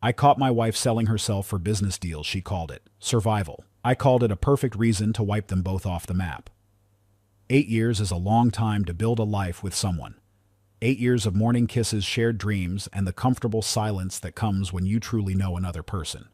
I caught my wife selling herself for business deals, she called it. Survival. I called it a perfect reason to wipe them both off the map. 8 years is a long time to build a life with someone. 8 years of morning kisses, shared dreams, and the comfortable silence that comes when you truly know another person.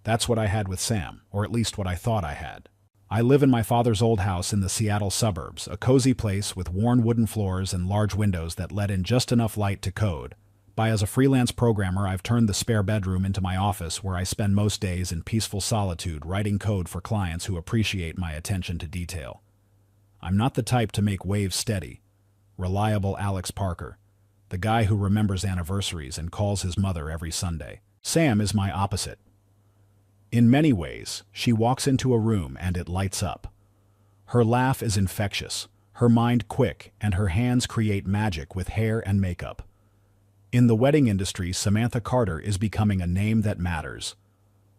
That's what I had with Sam, or at least what I thought I had. I live in my father's old house in the Seattle suburbs, a cozy place with worn wooden floors and large windows that let in just enough light to code. As a freelance programmer, I've turned the spare bedroom into my office where I spend most days in peaceful solitude writing code for clients who appreciate my attention to detail. I'm not the type to make waves steady. Reliable Alex Parker, the guy who remembers anniversaries and calls his mother every Sunday. Sam is my opposite. In many ways, she walks into a room and it lights up. Her laugh is infectious, her mind quick, and her hands create magic with hair and makeup. In the wedding industry, Samantha Carter is becoming a name that matters.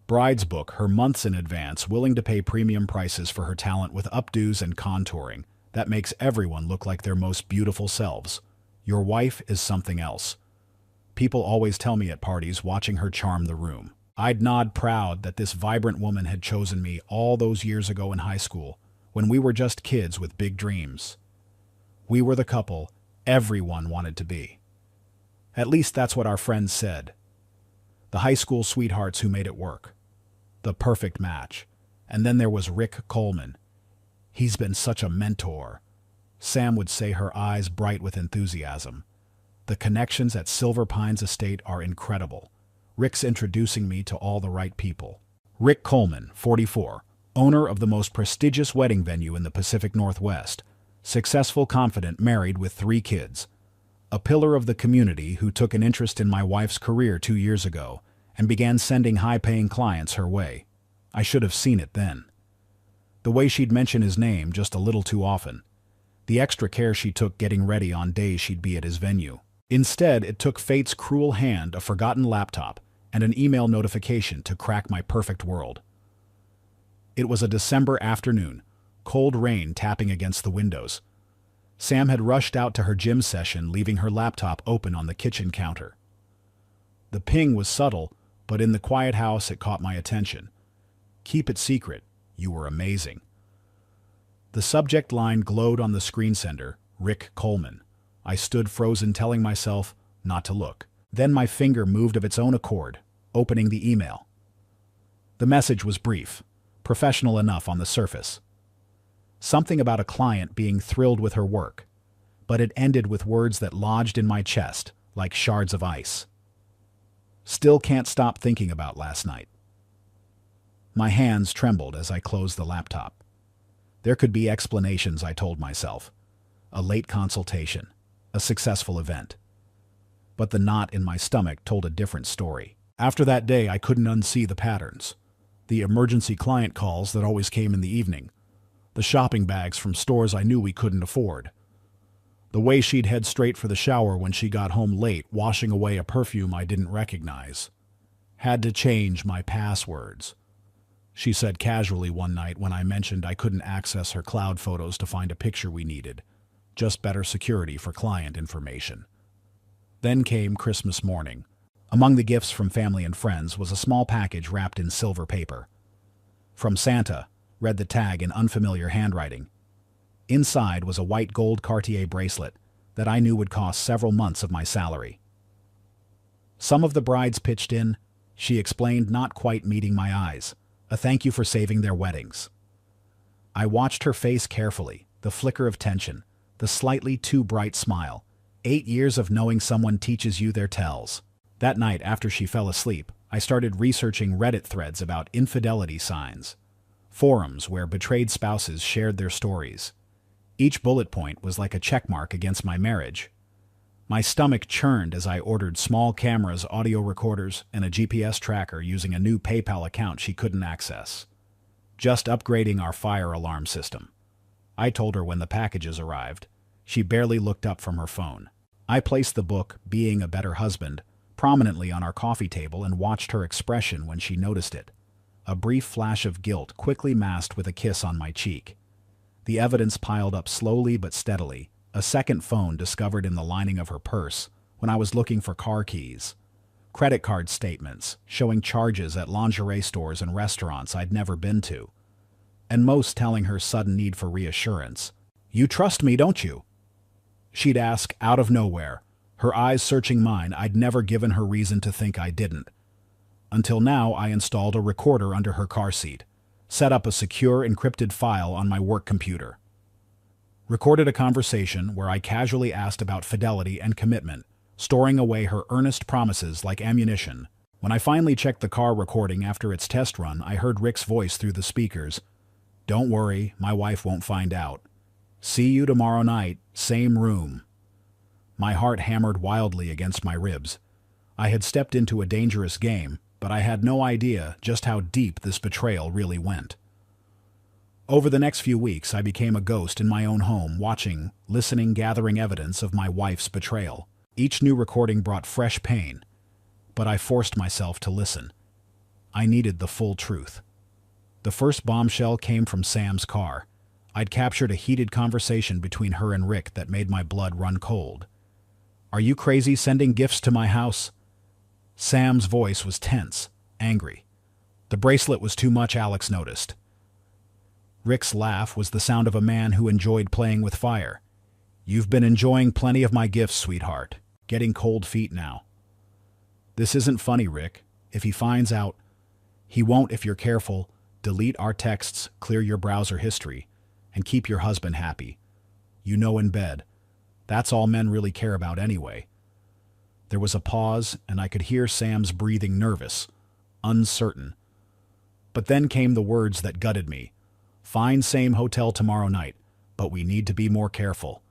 Brides book her months in advance, willing to pay premium prices for her talent with updos and contouring that makes everyone look like their most beautiful selves. Your wife is something else. People always tell me at parties watching her charm the room. I'd nod proud that this vibrant woman had chosen me all those years ago in high school, when we were just kids with big dreams. We were the couple everyone wanted to be. At least that's what our friends said. The high school sweethearts who made it work. The perfect match. And then there was Rick Coleman. He's been such a mentor. Sam would say, her eyes bright with enthusiasm. The connections at Silver Pines Estate are incredible. Rick's introducing me to all the right people. Rick Coleman, 44, owner of the most prestigious wedding venue in the Pacific Northwest, successful, confident, married with 3 kids. A pillar of the community who took an interest in my wife's career 2 years ago and began sending high-paying clients her way. I should have seen it then. The way she'd mention his name just a little too often. The extra care she took getting ready on days she'd be at his venue. Instead, it took fate's cruel hand, a forgotten laptop, and an email notification to crack my perfect world. It was a December afternoon, cold rain tapping against the windows. Sam had rushed out to her gym session, leaving her laptop open on the kitchen counter. The ping was subtle, but in the quiet house it caught my attention. Keep it secret. You were amazing. The subject line glowed on the screen sender, Rick Coleman. I stood frozen, telling myself not to look. Then my finger moved of its own accord, opening the email. The message was brief, professional enough on the surface. Something about a client being thrilled with her work, but it ended with words that lodged in my chest like shards of ice. Still can't stop thinking about last night. My hands trembled as I closed the laptop. There could be explanations, I told myself. A late consultation, a successful event. But the knot in my stomach told a different story. After that day, I couldn't unsee the patterns. The emergency client calls that always came in the evening. The shopping bags from stores I knew we couldn't afford. The way she'd head straight for the shower when she got home late, washing away a perfume I didn't recognize. Had to change my passwords. She said casually one night when I mentioned I couldn't access her cloud photos to find a picture we needed. Just better security for client information. Then came Christmas morning. Among the gifts from family and friends was a small package wrapped in silver paper. From Santa, read the tag in unfamiliar handwriting. Inside was a white gold Cartier bracelet that I knew would cost several months of my salary. Some of the brides pitched in, she explained, not quite meeting my eyes. A thank you for saving their weddings. I watched her face carefully, the flicker of tension, the slightly too bright smile. 8 years of knowing someone teaches you their tells. That night, after she fell asleep, I started researching Reddit threads about infidelity signs. Forums where betrayed spouses shared their stories. Each bullet point was like a checkmark against my marriage. My stomach churned as I ordered small cameras, audio recorders, and a GPS tracker using a new PayPal account she couldn't access. Just upgrading our fire alarm system. I told her when the packages arrived. She barely looked up from her phone. I placed the book, Being a Better Husband, prominently on our coffee table and watched her expression when she noticed it. A brief flash of guilt quickly masked with a kiss on my cheek. The evidence piled up slowly but steadily. A second phone discovered in the lining of her purse when I was looking for car keys. credit card statements showing charges at lingerie stores and restaurants I'd never been to, and most telling her sudden need for reassurance. "You trust me, don't you?" she'd ask out of nowhere, her eyes searching mine. I'd never given her reason to think I didn't. Until now, I installed a recorder under her car seat, set up a secure encrypted file on my work computer, recorded a conversation where I casually asked about fidelity and commitment, storing away her earnest promises like ammunition. When I finally checked the car recording after its test run, I heard Rick's voice through the speakers. "Don't worry, my wife won't find out. See you tomorrow night, same room." My heart hammered wildly against my ribs. I had stepped into a dangerous game, but I had no idea just how deep this betrayal really went. Over the next few weeks, I became a ghost in my own home, watching, listening, gathering evidence of my wife's betrayal. Each new recording brought fresh pain, but I forced myself to listen. I needed the full truth. The first bombshell came from Sam's car. I'd captured a heated conversation between her and Rick that made my blood run cold. "Are you crazy sending gifts to my house?" Sam's voice was tense, angry. The bracelet was too much, Alex noticed. Rick's laugh was the sound of a man who enjoyed playing with fire. "You've been enjoying plenty of my gifts, sweetheart. Getting cold feet now." "This isn't funny, Rick. If he finds out..." "He won't if you're careful. Delete our texts, clear your browser history, and keep your husband happy. You know, in bed. That's all men really care about anyway." There was a pause, and I could hear Sam's breathing, nervous, uncertain. But then came the words that gutted me. "Fine, same hotel tomorrow night, but we need to be more careful."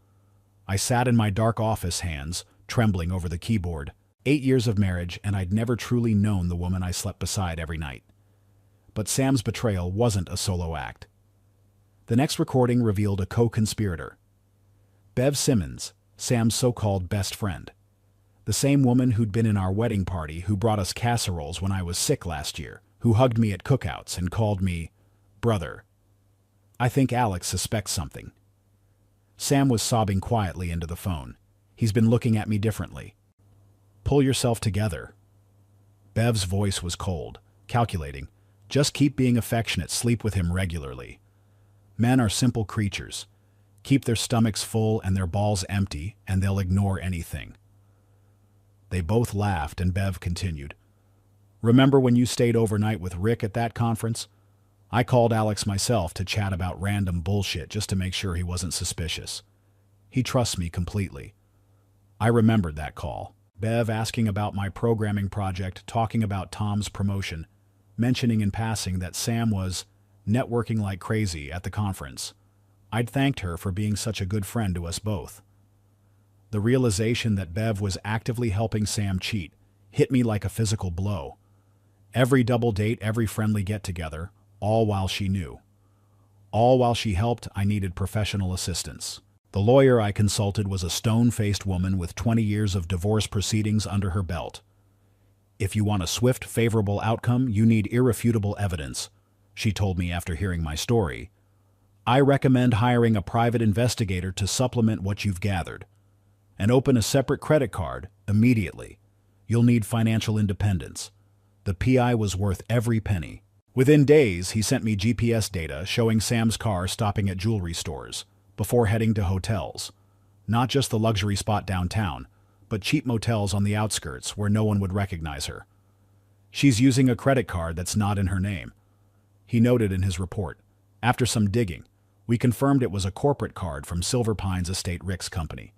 I sat in my dark office, hands trembling over the keyboard. 8 years of marriage, and I'd never truly known the woman I slept beside every night. But Sam's betrayal wasn't a solo act. The next recording revealed a co-conspirator. Bev Simmons, Sam's so-called best friend. The same woman who'd been in our wedding party, who brought us casseroles when I was sick last year, who hugged me at cookouts and called me brother. "I think Alex suspects something." Sam was sobbing quietly into the phone. "He's been looking at me differently." "Pull yourself together." Bev's voice was cold, calculating. "Just keep being affectionate, sleep with him regularly. Men are simple creatures. Keep their stomachs full and their balls empty, and they'll ignore anything." They both laughed, and Bev continued. "Remember when you stayed overnight with Rick at that conference? I called Alex myself to chat about random bullshit just to make sure he wasn't suspicious. He trusts me completely." I remembered that call. Bev asking about my programming project, talking about Tom's promotion, mentioning in passing that Sam was networking like crazy at the conference. I'd thanked her for being such a good friend to us both. The realization that Bev was actively helping Sam cheat hit me like a physical blow. Every double date, every friendly get-together, all while she knew. All while she helped, I needed professional assistance. The lawyer I consulted was a stone-faced woman with 20 years of divorce proceedings under her belt. "If you want a swift, favorable outcome, you need irrefutable evidence," she told me after hearing my story. "I recommend hiring a private investigator to supplement what you've gathered. And open a separate credit card immediately. You'll need financial independence." The PI was worth every penny. Within days, he sent me GPS data showing Sam's car stopping at jewelry stores before heading to hotels. Not just the luxury spot downtown, but cheap motels on the outskirts where no one would recognize her. "She's using a credit card that's not in her name," he noted in his report. After some digging, we confirmed it was a corporate card from Silver Pines Estate, Rick's company.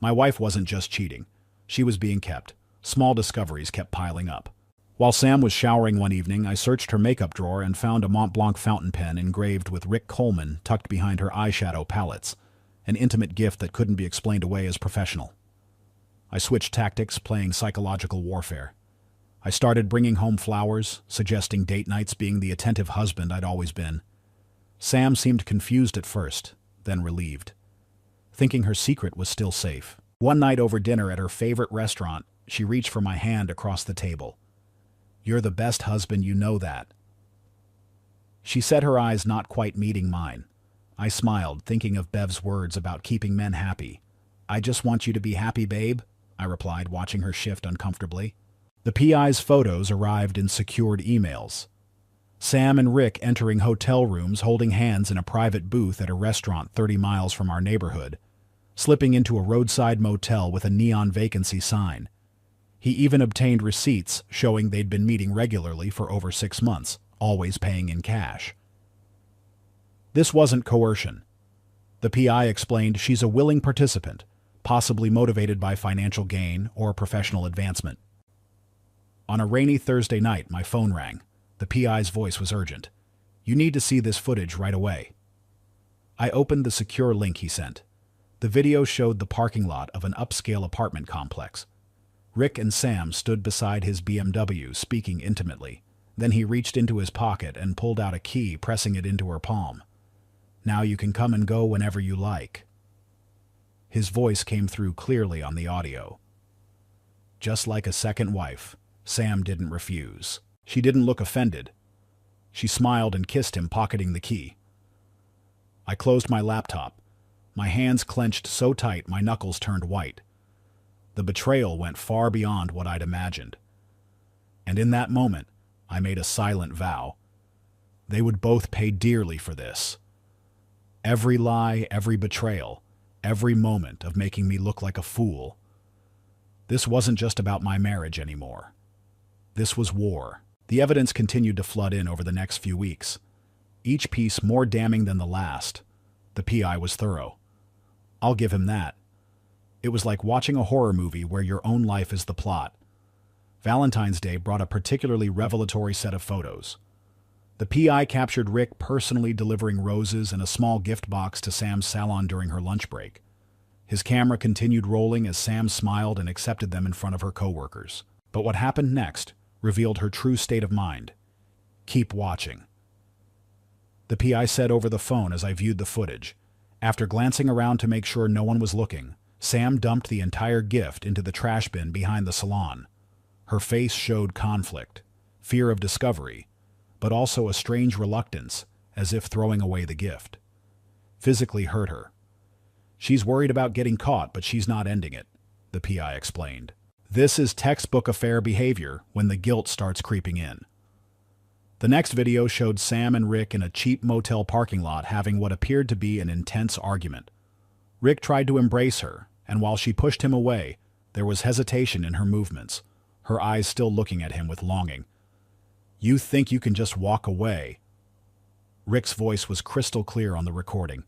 My wife wasn't just cheating. She was being kept. Small discoveries kept piling up. While Sam was showering one evening, I searched her makeup drawer and found a Mont Blanc fountain pen engraved with Rick Coleman tucked behind her eyeshadow palettes, an intimate gift that couldn't be explained away as professional. I switched tactics, playing psychological warfare. I started bringing home flowers, suggesting date nights, being the attentive husband I'd always been. Sam seemed confused at first, then relieved, thinking her secret was still safe. One night over dinner at her favorite restaurant, she reached for my hand across the table. "You're the best husband, you know that." She said, her eyes not quite meeting mine. I smiled, thinking of Bev's words about keeping men happy. "I just want you to be happy, babe," I replied, watching her shift uncomfortably. The PI's photos arrived in secured emails. Sam and Rick entering hotel rooms holding hands in a private booth at a restaurant 30 miles from our neighborhood, slipping into a roadside motel with a neon vacancy sign. He even obtained receipts showing they'd been meeting regularly for over 6 months, always paying in cash. This wasn't coercion. The PI explained she's a willing participant, possibly motivated by financial gain or professional advancement. On a rainy Thursday night, my phone rang. The PI's voice was urgent. "You need to see this footage right away." I opened the secure link he sent. The video showed the parking lot of an upscale apartment complex. Rick and Sam stood beside his BMW, speaking intimately. Then he reached into his pocket and pulled out a key, pressing it into her palm. "Now you can come and go whenever you like." His voice came through clearly on the audio. Just like a second wife, Sam didn't refuse. She didn't look offended. She smiled and kissed him, pocketing the key. I closed my laptop. My hands clenched so tight my knuckles turned white. The betrayal went far beyond what I'd imagined. And in that moment, I made a silent vow. They would both pay dearly for this. Every lie, every betrayal, every moment of making me look like a fool. This wasn't just about my marriage anymore. This was war. The evidence continued to flood in over the next few weeks, each piece more damning than the last. The PI was thorough. I'll give him that. It was like watching a horror movie where your own life is the plot. Valentine's Day brought a particularly revelatory set of photos. The PI captured Rick personally delivering roses and a small gift box to Sam's salon during her lunch break. His camera continued rolling as Sam smiled and accepted them in front of her coworkers. But what happened next revealed her true state of mind. "Keep watching," the PI said over the phone as I viewed the footage. After glancing around to make sure no one was looking, Sam dumped the entire gift into the trash bin behind the salon. Her face showed conflict, fear of discovery, but also a strange reluctance, as if throwing away the gift physically hurt her. "She's worried about getting caught, but she's not ending it," the PI explained. This is textbook affair behavior when the guilt starts creeping in. The next video showed Sam and Rick in a cheap motel parking lot having what appeared to be an intense argument. Rick tried to embrace her, and while she pushed him away, there was hesitation in her movements, her eyes still looking at him with longing. "You think you can just walk away?" Rick's voice was crystal clear on the recording.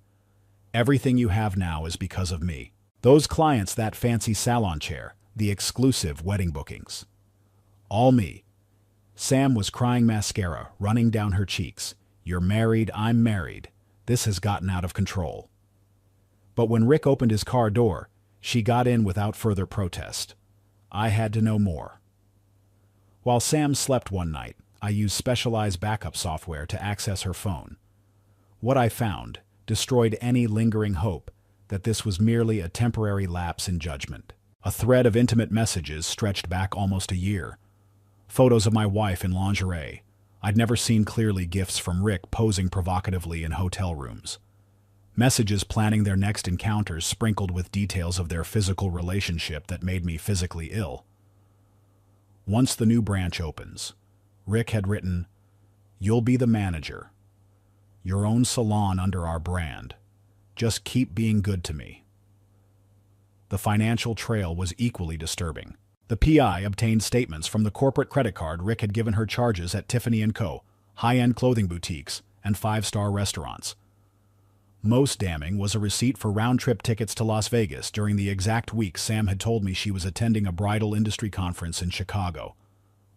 "Everything you have now is because of me. Those clients, that fancy salon chair, the exclusive wedding bookings. All me." Sam was crying mascara, running down her cheeks. "You're married, I'm married. This has gotten out of control." But when Rick opened his car door, she got in without further protest. I had to know more. While Sam slept one night, I used specialized backup software to access her phone. What I found destroyed any lingering hope that this was merely a temporary lapse in judgment. A thread of intimate messages stretched back almost a year. Photos of my wife in lingerie. I'd never seen clearly gifts from Rick posing provocatively in hotel rooms. Messages planning their next encounters sprinkled with details of their physical relationship that made me physically ill. "Once the new branch opens," Rick had written, "you'll be the manager. Your own salon under our brand. Just keep being good to me." The financial trail was equally disturbing. The PI obtained statements from the corporate credit card Rick had given her charges at Tiffany & Co., high-end clothing boutiques, and 5-star restaurants. Most damning was a receipt for round-trip tickets to Las Vegas during the exact week Sam had told me she was attending a bridal industry conference in Chicago.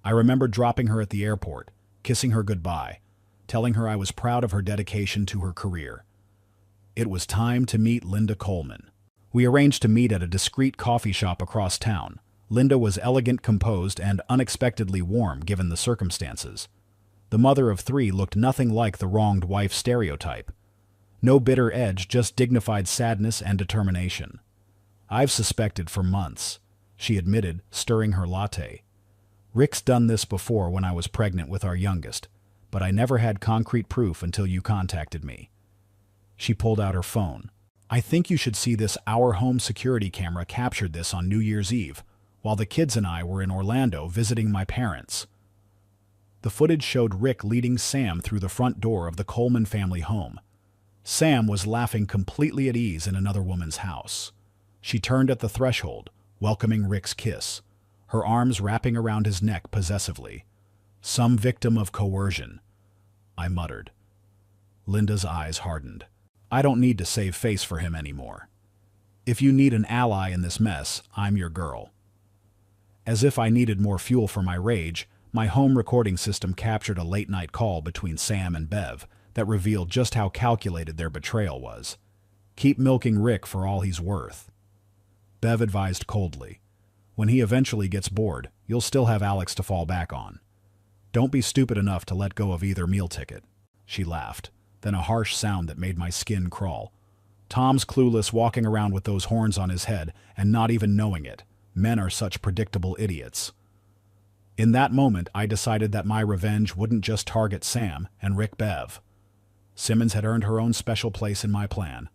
I remember dropping her at the airport, kissing her goodbye, telling her I was proud of her dedication to her career. It was time to meet Linda Coleman. We arranged to meet at a discreet coffee shop across town. Linda was elegant, composed, and unexpectedly warm given the circumstances. The mother of 3 looked nothing like the wronged wife stereotype. No bitter edge, just dignified sadness and determination. "I've suspected for months," she admitted, stirring her latte. "Rick's done this before when I was pregnant with our youngest, but I never had concrete proof until you contacted me." She pulled out her phone. "I think you should see this. Our home security camera captured this on New Year's Eve, while the kids and I were in Orlando visiting my parents. The footage showed Rick leading Sam through the front door of the Coleman family home. Sam was laughing completely at ease in another woman's house. She turned at the threshold, welcoming Rick's kiss, her arms wrapping around his neck possessively. "Some victim of coercion," I muttered. Linda's eyes hardened. "I don't need to save face for him anymore. If you need an ally in this mess, I'm your girl." As if I needed more fuel for my rage, my home recording system captured a late-night call between Sam and Bev that revealed just how calculated their betrayal was. "Keep milking Rick for all he's worth." Bev advised coldly. "When he eventually gets bored, you'll still have Alex to fall back on. Don't be stupid enough to let go of either meal ticket." She laughed, then a harsh sound that made my skin crawl. "Tom's clueless walking around with those horns on his head and not even knowing it. Men are such predictable idiots." In that moment, I decided that my revenge wouldn't just target Sam and Rick Bev. Simmons had earned her own special place in my plan.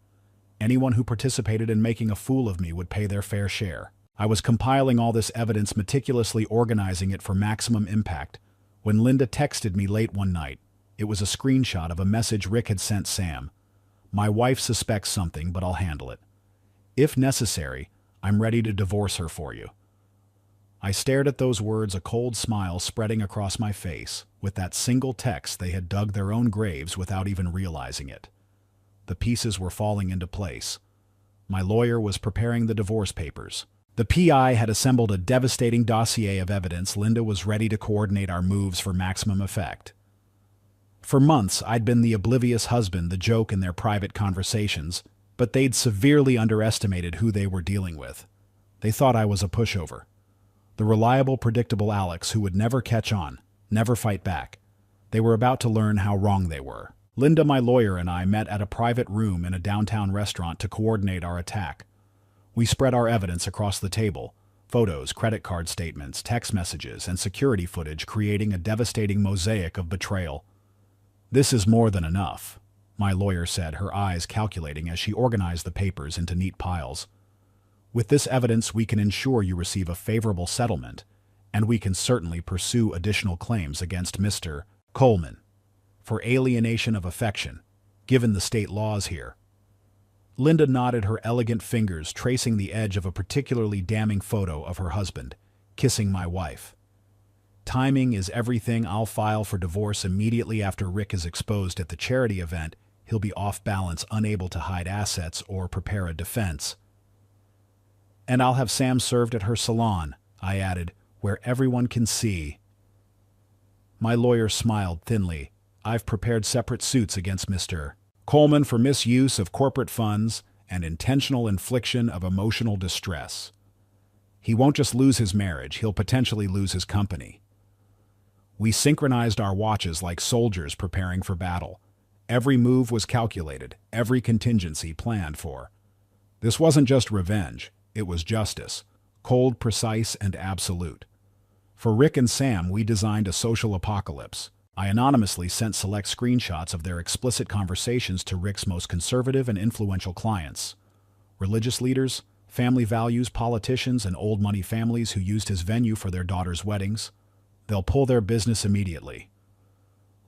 Anyone who participated in making a fool of me would pay their fair share. I was compiling all this evidence, meticulously organizing it for maximum impact, when Linda texted me late one night. It was a screenshot of a message Rick had sent Sam. "My wife suspects something, but I'll handle it. If necessary, I'm ready to divorce her for you." I stared at those words, a cold smile spreading across my face. With that single text, they had dug their own graves without even realizing it. The pieces were falling into place. My lawyer was preparing the divorce papers. The PI had assembled a devastating dossier of evidence. Linda was ready to coordinate our moves for maximum effect. For months, I'd been the oblivious husband, the joke in their private conversations, but they'd severely underestimated who they were dealing with. They thought I was a pushover. The reliable, predictable Alex who would never catch on, never fight back. They were about to learn how wrong they were. Linda, my lawyer, and I met at a private room in a downtown restaurant to coordinate our attack. We spread our evidence across the table: photos, credit card statements, text messages, and security footage, creating a devastating mosaic of betrayal. "This is more than enough," my lawyer said, her eyes calculating as she organized the papers into neat piles. "With this evidence, we can ensure you receive a favorable settlement, and we can certainly pursue additional claims against Mr. Coleman for alienation of affection, given the state laws here." Linda nodded, her elegant fingers tracing the edge of a particularly damning photo of her husband, kissing my wife. "Timing is everything. I'll file for divorce immediately after Rick is exposed at the charity event. He'll be off balance, unable to hide assets or prepare a defense. And I'll have Sam served at her salon," I added, "where everyone can see." My lawyer smiled thinly. "I've prepared separate suits against Mr. Coleman for misuse of corporate funds and intentional infliction of emotional distress. He won't just lose his marriage, he'll potentially lose his company." We synchronized our watches like soldiers preparing for battle. Every move was calculated, every contingency planned for. This wasn't just revenge, it was justice, cold, precise, and absolute. For Rick and Sam, we designed a social apocalypse. I anonymously sent select screenshots of their explicit conversations to Rick's most conservative and influential clients: religious leaders, family values, politicians, and old money families who used his venue for their daughters' weddings. "They'll pull their business immediately,"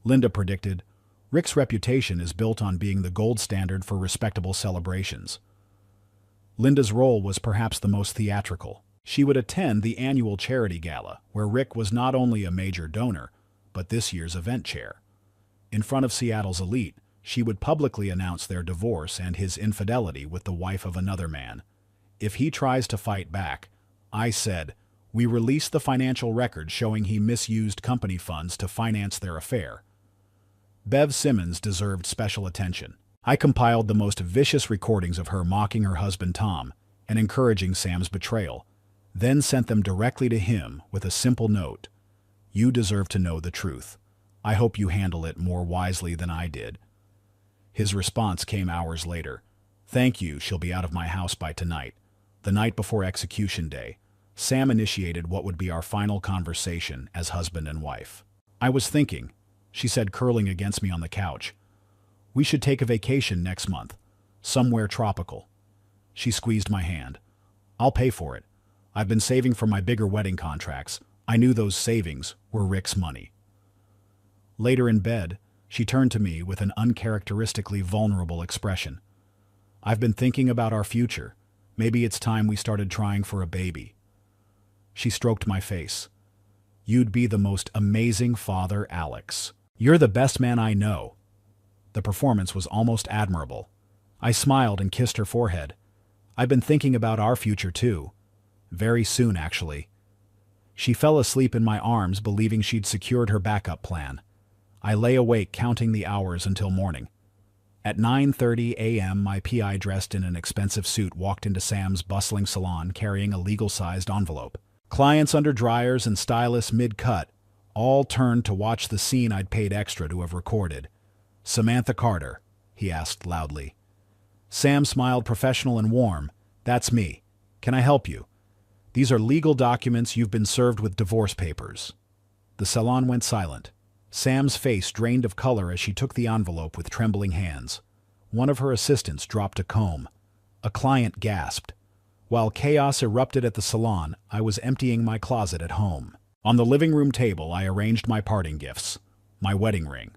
Linda predicted. "Rick's reputation is built on being the gold standard for respectable celebrations." Linda's role was perhaps the most theatrical. She would attend the annual charity gala, where Rick was not only a major donor, but this year's event chair. In front of Seattle's elite, she would publicly announce their divorce and his infidelity with the wife of another man. If he tries to fight back, I said, we release the financial record showing he misused company funds to finance their affair. Bev Simmons deserved special attention. I compiled the most vicious recordings of her mocking her husband Tom and encouraging Sam's betrayal, then sent them directly to him with a simple note: "You deserve to know the truth. I hope you handle it more wisely than I did." His response came hours later. "Thank you, she'll be out of my house by tonight." The night before execution day, Sam initiated what would be our final conversation as husband and wife. "I was thinking," she said, curling against me on the couch, "we should take a vacation next month, somewhere tropical." She squeezed my hand. "I'll pay for it. I've been saving for my bigger wedding contracts. I knew those savings were Rick's money. Later in bed, she turned to me with an uncharacteristically vulnerable expression. I've been thinking about our future. Maybe it's time we started trying for a baby. She stroked my face. You'd be the most amazing father, Alex. You're the best man I know. The performance was almost admirable. I smiled and kissed her forehead. I've been thinking about our future too. Very soon, actually. She fell asleep in my arms, believing she'd secured her backup plan. I lay awake counting the hours until morning. At 9:30 a.m., my PI, dressed in an expensive suit, walked into Sam's bustling salon carrying a legal-sized envelope. Clients under dryers and stylists mid-cut all turned to watch the scene I'd paid extra to have recorded. "Samantha Carter?" he asked loudly. Sam smiled, professional and warm. "That's me. Can I help you? These are legal documents. You've been served with divorce papers." The salon went silent. Sam's face drained of color as she took the envelope with trembling hands. One of her assistants dropped a comb. A client gasped. While chaos erupted at the salon, I was emptying my closet at home. On the living room table, I arranged my parting gifts. My wedding ring.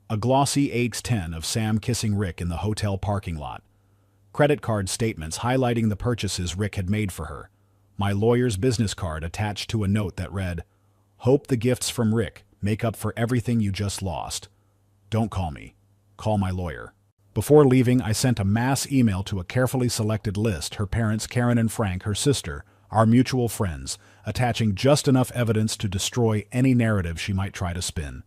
A glossy 8x10 of Sam kissing Rick in the hotel parking lot. Credit card statements highlighting the purchases Rick had made for her. My lawyer's business card attached to a note that read, "Hope the gifts from Rick make up for everything you just lost. Don't call me. Call my lawyer." Before leaving, I sent a mass email to a carefully selected list: her parents, Karen and Frank, her sister, our mutual friends, attaching just enough evidence to destroy any narrative she might try to spin.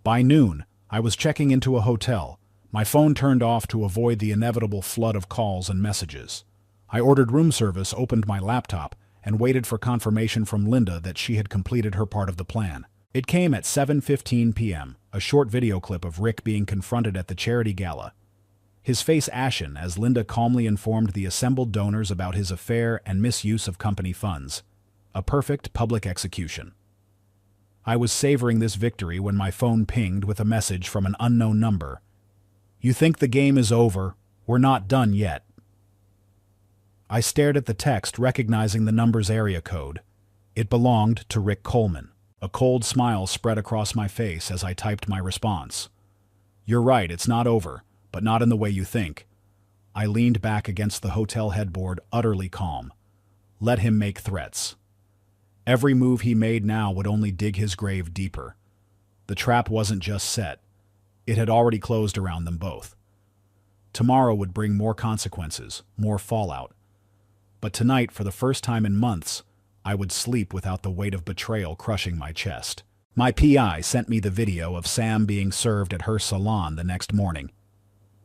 By noon, I was checking into a hotel, my phone turned off to avoid the inevitable flood of calls and messages. I ordered room service, opened my laptop, and waited for confirmation from Linda that she had completed her part of the plan. It came at 7:15 p.m., a short video clip of Rick being confronted at the charity gala. His face ashen as Linda calmly informed the assembled donors about his affair and misuse of company funds. A perfect public execution. I was savoring this victory when my phone pinged with a message from an unknown number. "You think the game is over? We're not done yet." I stared at the text, recognizing the number's area code. It belonged to Rick Coleman. A cold smile spread across my face as I typed my response. "You're right, it's not over, but not in the way you think." I leaned back against the hotel headboard, utterly calm. Let him make threats. Every move he made now would only dig his grave deeper. The trap wasn't just set. It had already closed around them both. Tomorrow would bring more consequences, more fallout. But tonight, for the first time in months, I would sleep without the weight of betrayal crushing my chest. My PI sent me the video of Sam being served at her salon the next morning.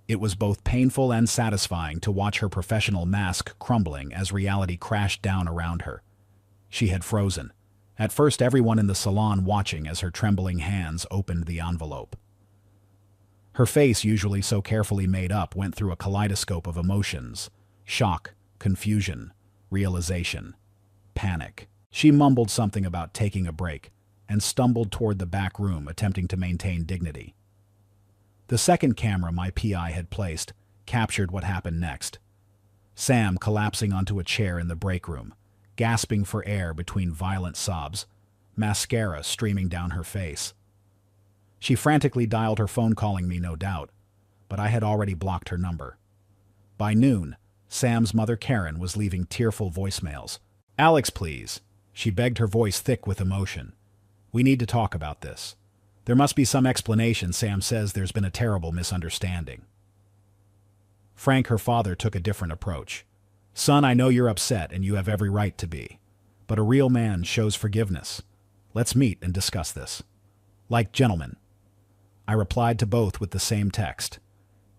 It was both painful and satisfying to watch her professional mask crumbling as reality crashed down around her. She had frozen. At first, everyone in the salon watching as her trembling hands opened the envelope. Her face, usually so carefully made up, went through a kaleidoscope of emotions: shock, confusion, realization, panic. She mumbled something about taking a break and stumbled toward the back room, attempting to maintain dignity. The second camera my PI had placed captured what happened next. Sam collapsing onto a chair in the break room, gasping for air between violent sobs, mascara streaming down her face. She frantically dialed her phone, calling me, no doubt, but I had already blocked her number. By noon, Sam's mother, Karen, was leaving tearful voicemails. "Alex, please," she begged, her voice thick with emotion. "We need to talk about this. There must be some explanation. Sam says there's been a terrible misunderstanding." Frank, her father, took a different approach. "Son, I know you're upset, and you have every right to be. But a real man shows forgiveness. Let's meet and discuss this. Like gentlemen." I replied to both with the same text.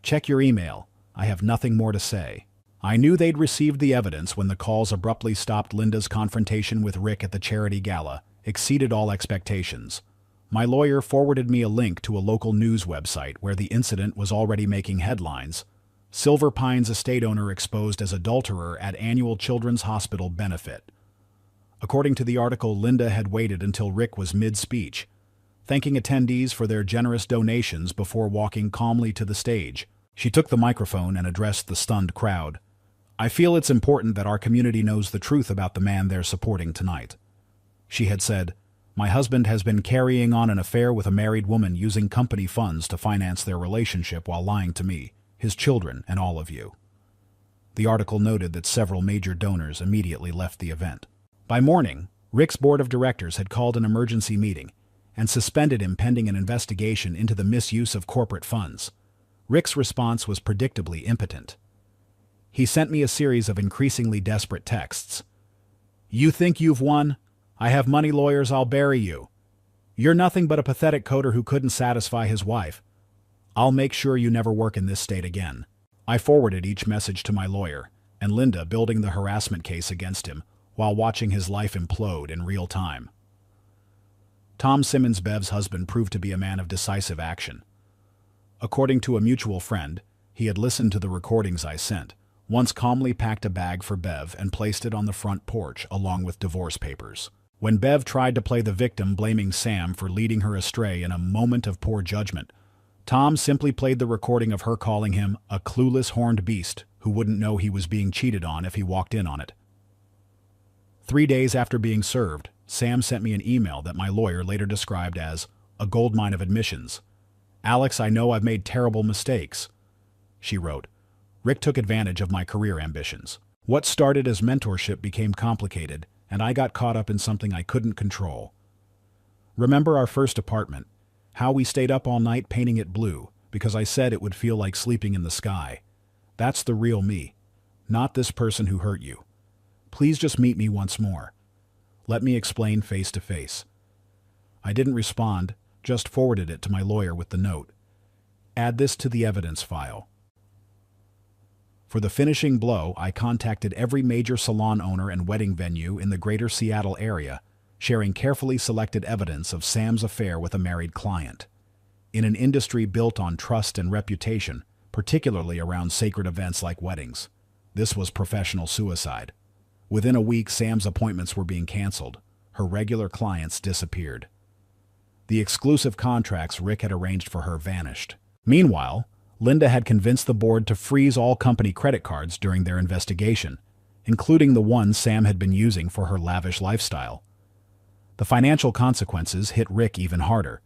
"Check your email. I have nothing more to say." I knew they'd received the evidence when the calls abruptly stopped. Linda's confrontation with Rick at the charity gala exceeded all expectations. My lawyer forwarded me a link to a local news website where the incident was already making headlines. Silver Pines estate owner exposed as adulterer at annual Children's Hospital benefit. According to the article, Linda had waited until Rick was mid-speech, thanking attendees for their generous donations before walking calmly to the stage. She took the microphone and addressed the stunned crowd. I feel it's important that our community knows the truth about the man they're supporting tonight. She had said, "My husband has been carrying on an affair with a married woman using company funds to finance their relationship while lying to me, his children, and all of you." The article noted that several major donors immediately left the event. By morning, Rick's board of directors had called an emergency meeting and suspended him pending an investigation into the misuse of corporate funds. Rick's response was predictably impotent. He sent me a series of increasingly desperate texts. "You think you've won? I have money lawyers, I'll bury you. You're nothing but a pathetic coder who couldn't satisfy his wife. I'll make sure you never work in this state again." I forwarded each message to my lawyer, and Linda building the harassment case against him while watching his life implode in real time. Tom Simmons, Bev's husband, proved to be a man of decisive action. According to a mutual friend, he had listened to the recordings I sent, once calmly packed a bag for Bev and placed it on the front porch along with divorce papers. When Bev tried to play the victim, blaming Sam for leading her astray in a moment of poor judgment, Tom simply played the recording of her calling him a clueless horned beast who wouldn't know he was being cheated on if he walked in on it. 3 days after being served, Sam sent me an email that my lawyer later described as a goldmine of admissions. "Alex, I know I've made terrible mistakes," she wrote. "Rick took advantage of my career ambitions. What started as mentorship became complicated, and I got caught up in something I couldn't control. Remember our first apartment, how we stayed up all night painting it blue because I said it would feel like sleeping in the sky? That's the real me, not this person who hurt you. Please just meet me once more. Let me explain face to face." I didn't respond, just forwarded it to my lawyer with the note. "Add this to the evidence file." For the finishing blow, I contacted every major salon owner and wedding venue in the greater Seattle area, sharing carefully selected evidence of Sam's affair with a married client. In an industry built on trust and reputation, particularly around sacred events like weddings, this was professional suicide. Within a week, Sam's appointments were being canceled. Her regular clients disappeared. The exclusive contracts Rick had arranged for her vanished. Meanwhile, Linda had convinced the board to freeze all company credit cards during their investigation, including the ones Sam had been using for her lavish lifestyle. The financial consequences hit Rick even harder.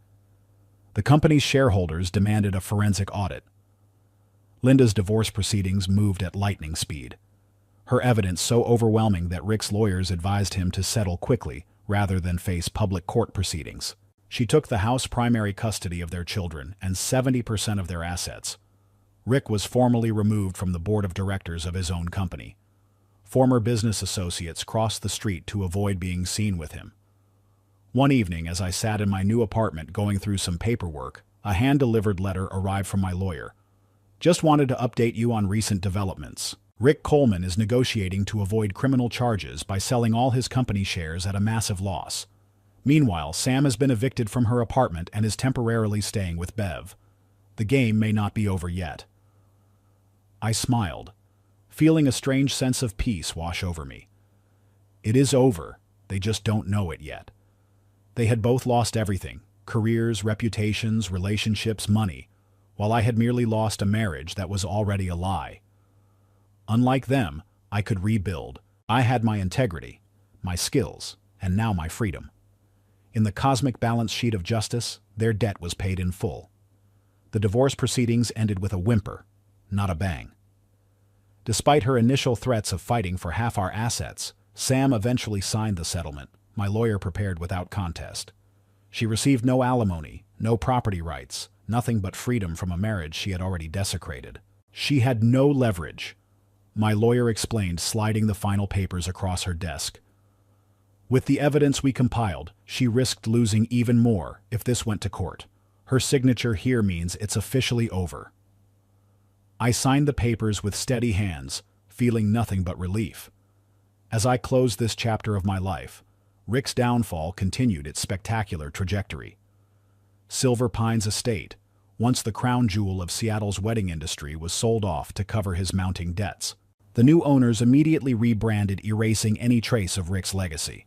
The company's shareholders demanded a forensic audit. Linda's divorce proceedings moved at lightning speed. Her evidence so overwhelming that Rick's lawyers advised him to settle quickly rather than face public court proceedings. She took the house primary custody of their children and 70% of their assets. Rick was formally removed from the board of directors of his own company. Former business associates crossed the street to avoid being seen with him. One evening, as I sat in my new apartment going through some paperwork, a hand-delivered letter arrived from my lawyer. "Just wanted to update you on recent developments. Rick Coleman is negotiating to avoid criminal charges by selling all his company shares at a massive loss. Meanwhile, Sam has been evicted from her apartment and is temporarily staying with Bev. The game may not be over yet." I smiled, feeling a strange sense of peace wash over me. It is over, they just don't know it yet. They had both lost everything: careers, reputations, relationships, money, while I had merely lost a marriage that was already a lie. Unlike them, I could rebuild. I had my integrity, my skills, and now my freedom. In the cosmic balance sheet of justice, their debt was paid in full. The divorce proceedings ended with a whimper, not a bang. Despite her initial threats of fighting for half our assets, Sam eventually signed the settlement, my lawyer prepared without contest. She received no alimony, no property rights, nothing but freedom from a marriage she had already desecrated. She had no leverage, my lawyer explained, sliding the final papers across her desk. With the evidence we compiled, she risked losing even more if this went to court. Her signature here means it's officially over. I signed the papers with steady hands, feeling nothing but relief. As I closed this chapter of my life, Rick's downfall continued its spectacular trajectory. Silver Pines Estate, once the crown jewel of Seattle's wedding industry, was sold off to cover his mounting debts. The new owners immediately rebranded, erasing any trace of Rick's legacy.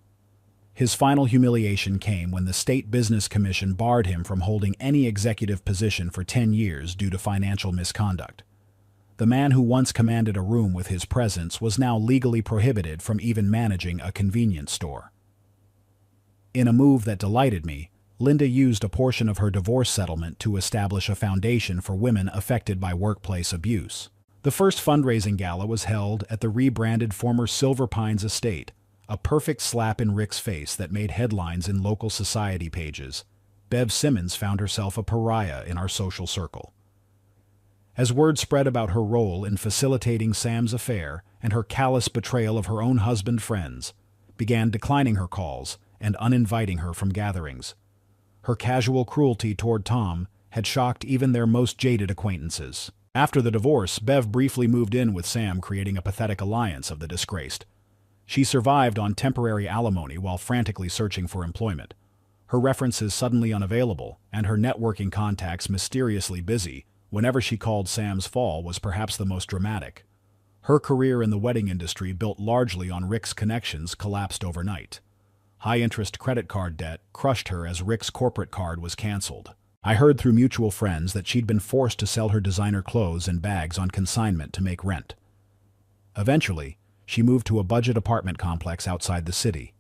His final humiliation came when the State Business Commission barred him from holding any executive position for 10 years due to financial misconduct. The man who once commanded a room with his presence was now legally prohibited from even managing a convenience store. In a move that delighted me, Linda used a portion of her divorce settlement to establish a foundation for women affected by workplace abuse. The first fundraising gala was held at the rebranded former Silver Pines estate, a perfect slap in Rick's face that made headlines in local society pages. Bev Simmons found herself a pariah in our social circle. As word spread about her role in facilitating Sam's affair and her callous betrayal of her own husband friends, began declining her calls and uninviting her from gatherings. Her casual cruelty toward Tom had shocked even their most jaded acquaintances. After the divorce, Bev briefly moved in with Sam, creating a pathetic alliance of the disgraced. She survived on temporary alimony while frantically searching for employment. Her references suddenly unavailable, and her networking contacts mysteriously busy. Whenever she called, Sam's fall was perhaps the most dramatic. Her career in the wedding industry, built largely on Rick's connections, collapsed overnight. High-interest credit card debt crushed her as Rick's corporate card was canceled. I heard through mutual friends that she'd been forced to sell her designer clothes and bags on consignment to make rent. Eventually, she moved to a budget apartment complex outside the city.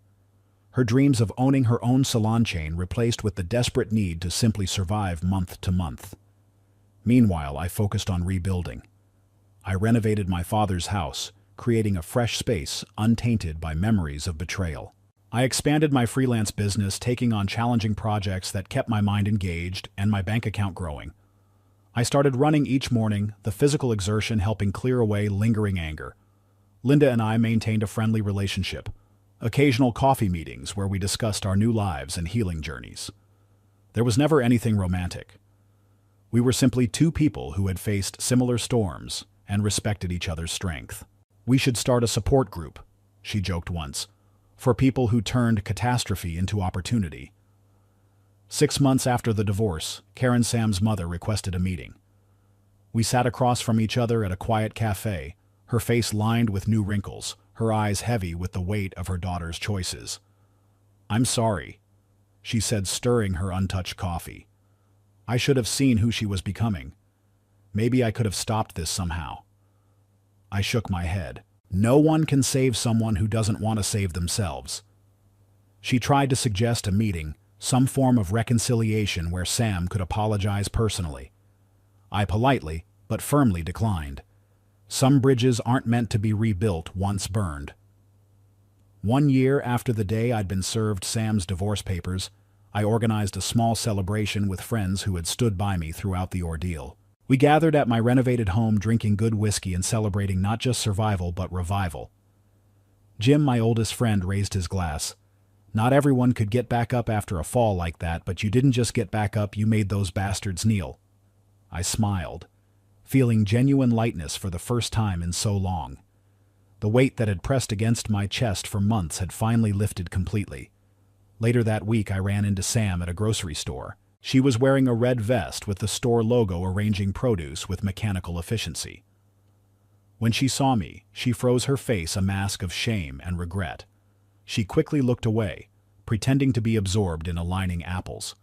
Her dreams of owning her own salon chain replaced with the desperate need to simply survive month to month. Meanwhile, I focused on rebuilding. I renovated my father's house, creating a fresh space untainted by memories of betrayal. I expanded my freelance business, taking on challenging projects that kept my mind engaged and my bank account growing. I started running each morning, the physical exertion helping clear away lingering anger. Linda and I maintained a friendly relationship, occasional coffee meetings where we discussed our new lives and healing journeys. There was never anything romantic. We were simply two people who had faced similar storms and respected each other's strength. "We should start a support group," she joked once, "for people who turned catastrophe into opportunity." 6 months after the divorce, Karen, Sam's mother, requested a meeting. We sat across from each other at a quiet cafe, her face lined with new wrinkles, her eyes heavy with the weight of her daughter's choices. "I'm sorry," she said, stirring her untouched coffee. "I should have seen who she was becoming. Maybe I could have stopped this somehow." I shook my head. No one can save someone who doesn't want to save themselves. She tried to suggest a meeting, some form of reconciliation where Sam could apologize personally. I politely, but firmly declined. Some bridges aren't meant to be rebuilt once burned. 1 year after the day I'd been served Sam's divorce papers, I organized a small celebration with friends who had stood by me throughout the ordeal. We gathered at my renovated home, drinking good whiskey and celebrating not just survival but revival. Jim, my oldest friend, raised his glass. "Not everyone could get back up after a fall like that, but you didn't just get back up, you made those bastards kneel." I smiled, feeling genuine lightness for the first time in so long. The weight that had pressed against my chest for months had finally lifted completely. Later that week, I ran into Sam at a grocery store. She was wearing a red vest with the store logo, arranging produce with mechanical efficiency. When she saw me, she froze, her face a mask of shame and regret. She quickly looked away, pretending to be absorbed in aligning apples.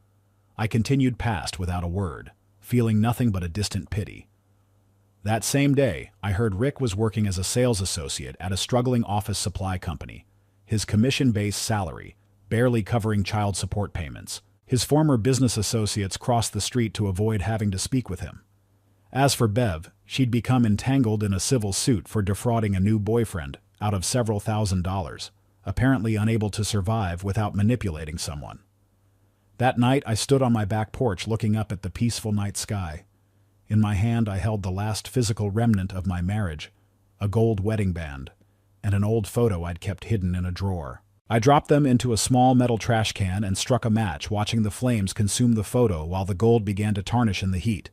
I continued past without a word, feeling nothing but a distant pity. That same day, I heard Rick was working as a sales associate at a struggling office supply company, his commission-based salary barely covering child support payments. His former business associates crossed the street to avoid having to speak with him. As for Bev, she'd become entangled in a civil suit for defrauding a new boyfriend out of several $1,000s, apparently unable to survive without manipulating someone. That night, I stood on my back porch looking up at the peaceful night sky. In my hand, I held the last physical remnant of my marriage, a gold wedding band, and an old photo I'd kept hidden in a drawer. I dropped them into a small metal trash can and struck a match, watching the flames consume the photo while the gold began to tarnish in the heat.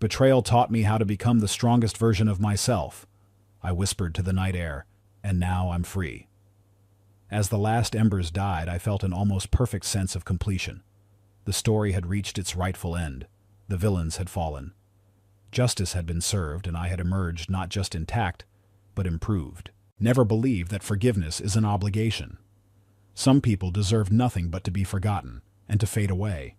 Betrayal taught me how to become the strongest version of myself, I whispered to the night air, and now I'm free. As the last embers died, I felt an almost perfect sense of completion. The story had reached its rightful end. The villains had fallen. Justice had been served, and I had emerged not just intact, but improved. Never believe that forgiveness is an obligation. Some people deserve nothing but to be forgotten and to fade away.